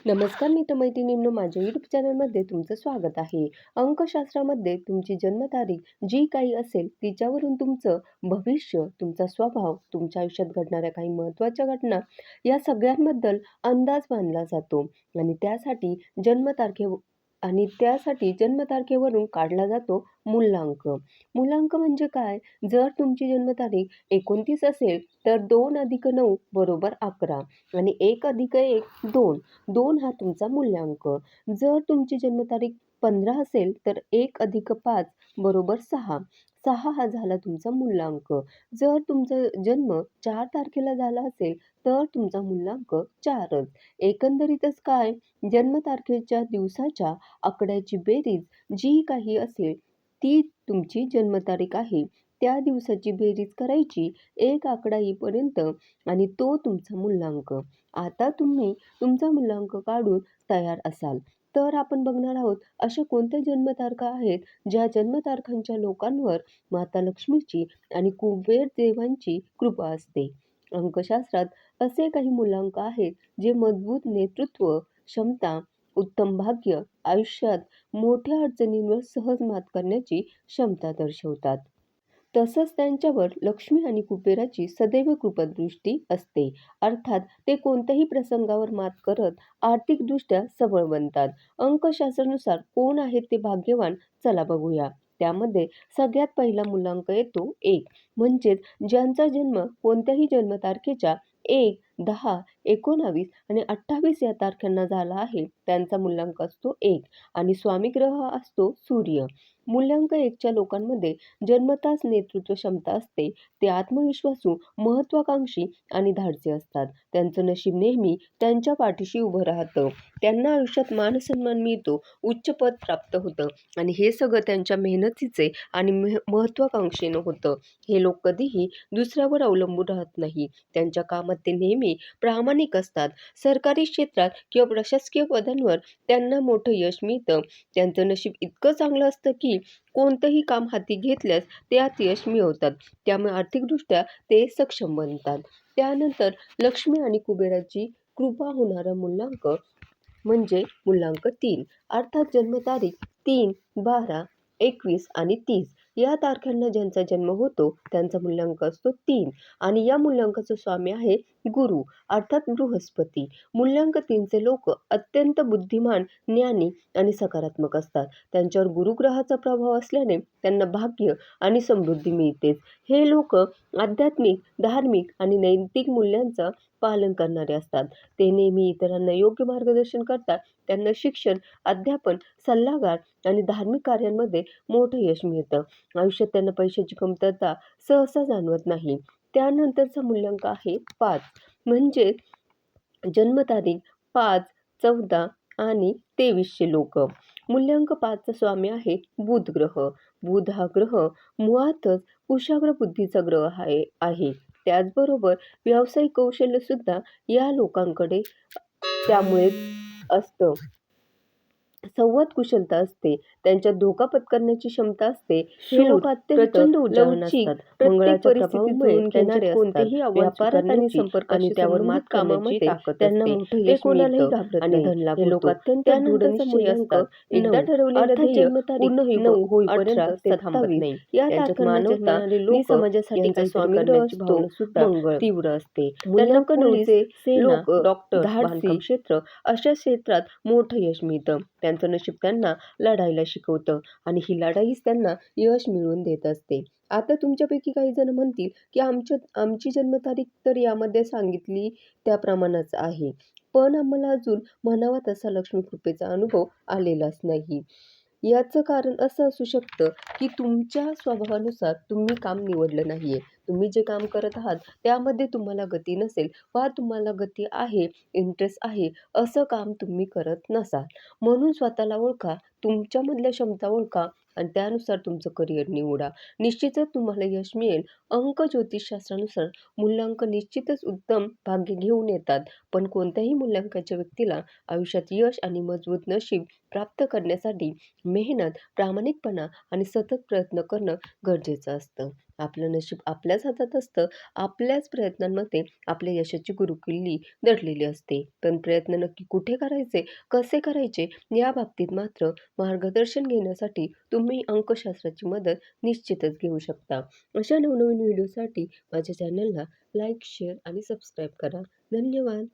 नमस्कार मित्रमैत्रिणींनो, माझ्या यूट्यूब चॅनलमध्ये तुमचं स्वागत आहे. अंकशास्त्रामध्ये तुमची जन्मतारीख जी काही असेल तिच्यावरून तुमचं भविष्य, तुमचा स्वभाव, तुमच्या आयुष्यात घडणाऱ्या काही महत्त्वाच्या घटना या सगळ्यांबद्दल अंदाज बांधला जातो. आणि त्यासाठी जन्मतारखेवरून काढला जातो मूलांक. मूलांक म्हणजे काय? जर तुमची जन्मतारीख 29 असेल तर 2+9 बरोबर 11 आणि 1+1 2. 2 हा तुमचा मूल्यांक. जर तुमची जन्मतारीख 15 असेल तर 1+5 बरोबर 6. 6 हा झाला तुमचा मूल्यांक. जर तुमचा जन्म 4 तारखेला झाला असेल तर तुमचा मूल्यांक 4च. एकंदरीतच काय, जन्मतारखेच्या दिवसाच्या आकड्याची बेरीज जी काही असेल ती तुमची जन्मतारीख आहे. त्या दिवसाची बेरीज करायची, एक आकडा येईपर्यंत, आणि तो तुमचा मूल्यांक. आता तुम्ही तुमचा मूल्यांक काढून तयार असाल तर आपण बघणार आहोत अशा कोणत्या जन्मतारखा आहेत ज्या जन्मतारखांच्या लोकांवर माता लक्ष्मीची आणि कुबेर देवांची कृपा असते. अंकशास्त्रात असे काही मूलांक आहेत जे मजबूत नेतृत्व क्षमता, उत्तम भाग्य, आयुष्यात मोठ्या अडचणींवर सहज मात करण्याची क्षमता दर्शवतात. तसंच त्यांच्यावर लक्ष्मी आणि कुबेराची सदैव कृपादृष्टी असते. अर्थात ते कोणत्याही प्रसंगावर मात करत आर्थिकदृष्ट्या सबळ बनतात. अंकशास्त्रानुसार कोण आहेत ते भाग्यवान, चला बघूया. त्यामध्ये सगळ्यात पहिला मूलांक येतो 1. म्हणजेच ज्यांचा जन्म कोणत्याही जन्मतारखेच्या 1, 10, 19 आणि 28 या तारखांना झाला आहे त्यांचा मूलांक असतो 1 आणि स्वामी ग्रह असतो सूर्य. मूलांक 1च्या लोकांमध्ये जन्मताच नेतृत्व क्षमता असते. ते आत्मविश्वासू, महत्वाकांक्षी आणि धाडसी असतात. त्यांचं नशीब नेहमी त्यांच्या पाठीशी उभं राहतं. त्यांना आयुष्यात मानसन्मान मिळतो, उच्च पद प्राप्त होतं आणि हे सगळं त्यांच्या मेहनतीचे आणि महत्वाकांक्षेनं होतं. हे लोक कधीही दुसऱ्यावर अवलंबून राहत नाही. त्यांच्या कामात ते नेहमी प्रामाणिक असतात. सरकारी क्षेत्रात किंवा प्रशासकीय पदांवर त्यांना मोठं यश मिळतं. त्यांचं नशीब इतकं चांगलं असतं की कोणतंही काम हाती घेतल्यास त्यात यश मिळवतात. त्यामुळे आर्थिकदृष्ट्या ते सक्षम बनतात. त्यानंतर लक्ष्मी आणि कुबेराची कृपा होणारा मूलांक म्हणजे मूलांक 3. अर्थात जन्मतारीख 3, 12, 21 आणि 30 या तारखांना ज्यांचा जन्म होतो त्यांचा मूलांक असतो 3 आणि या मूलांकाचा स्वामी आहे गुरु, अर्थात बृहस्पती. मूलांक 3चे लोक अत्यंत बुद्धिमान, ज्ञानी आणि सकारात्मक असतात. त्यांच्यावर गुरुग्रहाचा प्रभाव असल्याने त्यांना भाग्य आणि समृद्धी मिळतेच. हे लोक आध्यात्मिक, धार्मिक आणि नैतिक मूल्यांचं पालन करणारे असतात. ते नेहमी इतरांना योग्य मार्गदर्शन करतात. त्यांना शिक्षण, अध्यापन, सल्लागार आणि धार्मिक कार्यांमध्ये मोठं यश मिळतं. आयुष्यात त्यांना पैशाची कमतरता सहसा जाणवत नाही. त्यानंतरचा मूलांक आहे 5. म्हणजे जन्मतारीख 5, 14 आणि 23चे लोक. मूल्यांक 5चा स्वामी आहे बुध ग्रह. बुध हा ग्रह मुळातच कुशाग्र बुद्धीचा ग्रह आहे. त्याचबरोबर व्यावसायिक कौशल्य सुद्धा या लोकांकडे त्यामुळे असतं. संवाद कुशलता असते. त्यांच्यात धोका पत्करण्याची क्षमता असते. हे लोक अत्यंत प्रचंड ऊर्जावान असतात. मंगळाच्या प्रभावामुळे त्यांच्यात कोणतेही आव्हान स्वीकारण्याची आणि त्यावर मात करण्याची ताकद त्यांना मोठं यश मिळतं आणि धनलाभ होतो. हे लोक अत्यंत दृढनिश्चयी असतात. एकदा ठरवलेलं ध्येय पूर्ण होईपर्यंत ते थांबत नाही. या तारखांना जन्मणारे लोक समाजासाठी काहीतरी करण्याची भावना सुद्धा मंगळ तीव्र असते. मूलांक 9चे लोक डॉक्टर, बांधकाम क्षेत्र अशा क्षेत्रात मोठं यश मिळतं. त्यांचं नशीब त्यांना लढायला शिकवतं आणि ही लढाईच त्यांना यश मिळवून देत असते. आता तुमच्यापैकी काही जण म्हणतील की आमची जन्मतारीख तर यामध्ये सांगितली त्याप्रमाणेच आहे, पण आम्हाला अजून म्हणावा तसा लक्ष्मी कृपेचा अनुभव आलेलाच नाही. याचं कारण असं असू शकतं की तुमच्या स्वभावानुसार तुम्ही काम निवडलं नाहीये. तुम्ही जे काम करत आहात त्यामध्ये तुम्हाला गती नसेल वा तुम्हाला गती आहे, इंटरेस्ट आहे असं काम तुम्ही करत नसाल. म्हणून स्वतःला ओळखा, तुमच्यामधल्या क्षमता ओळखा आणि त्यानुसार तुमचं करिअर निवडा. निश्चितच तुम्हाला यश मिळेल. अंक ज्योतिषशास्त्रानुसार मूल्यांक निश्चितच उत्तम भाग्य घेऊन येतात, पण कोणत्याही मूल्यांकाच्या व्यक्तीला आयुष्यात यश आणि मजबूत नशीब प्राप्त करण्यासाठी मेहनत, प्रामाणिकपणा आणि सतत प्रयत्न करणं गरजेचं असतं. आपलं नशीब आपल्याच हातात असतं. आपल्याच प्रयत्नांमध्ये आपल्या यशाची गुरुकिल्ली दडलेली असते. पण प्रयत्न नक्की कुठे करायचे, कसे करायचे या बाबतीत मात्र मार्गदर्शन घेण्यासाठी तुम्ही अंकशास्त्राची मदत निश्चितच घेऊ शकता. अशा नवनवीन व्हिडिओसाठी माझ्या चॅनलला लाईक, शेअर आणि सबस्क्राईब करा. धन्यवाद.